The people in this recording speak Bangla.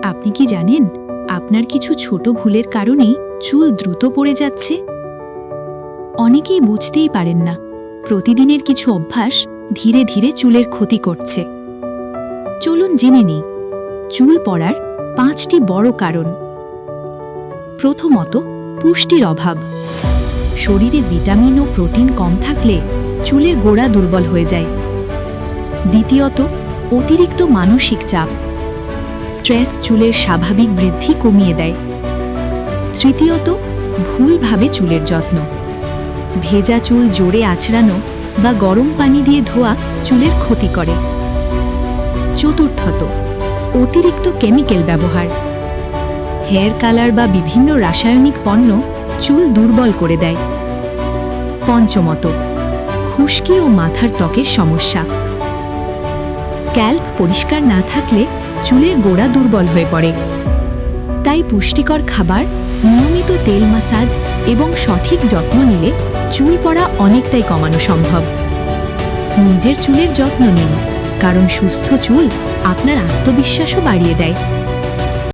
আপনি কি জানেন আপনার কিছু ছোট ভুলের কারণেই চুল দ্রুত পড়ে যাচ্ছে? অনেকেই বুঝতেই পারেন না প্রতিদিনের কিছু অভ্যাস ধীরে ধীরে চুলের ক্ষতি করছে। চলুন জেনে নিই চুল পড়ার 5টি বড় কারণ। প্রথমত, পুষ্টির অভাব। শরীরে ভিটামিন ও প্রোটিন কম থাকলে চুলের গোড়া দুর্বল হয়ে যায়। দ্বিতীয়ত, অতিরিক্ত মানসিক চাপ। স্ট্রেস চুলের স্বাভাবিক বৃদ্ধি কমিয়ে দেয়। তৃতীয়ত, ভুলভাবে চুলের যত্ন। ভেজা চুল জোরে আঁচড়ানো বা গরম পানি দিয়ে ধোয়া চুলের ক্ষতি করে। চতুর্থত, অতিরিক্ত কেমিক্যাল ব্যবহার। হেয়ার কালার বা বিভিন্ন রাসায়নিক পণ্য চুল দুর্বল করে দেয়। পঞ্চমত, খুশকি ও মাথার ত্বকের সমস্যা। স্ক্যাল্প পরিষ্কার না থাকলে চুলের গোড়া দুর্বল হয়ে পড়ে। তাই পুষ্টিকর খাবার, নিয়মিত তেল মাসাজ এবং সঠিক যত্ন নিলে চুল পড়া অনেকটাই কমানো সম্ভব। নিজের চুলের যত্ন নিন, কারণ সুস্থ চুল আপনার আত্মবিশ্বাসও বাড়িয়ে দেয়।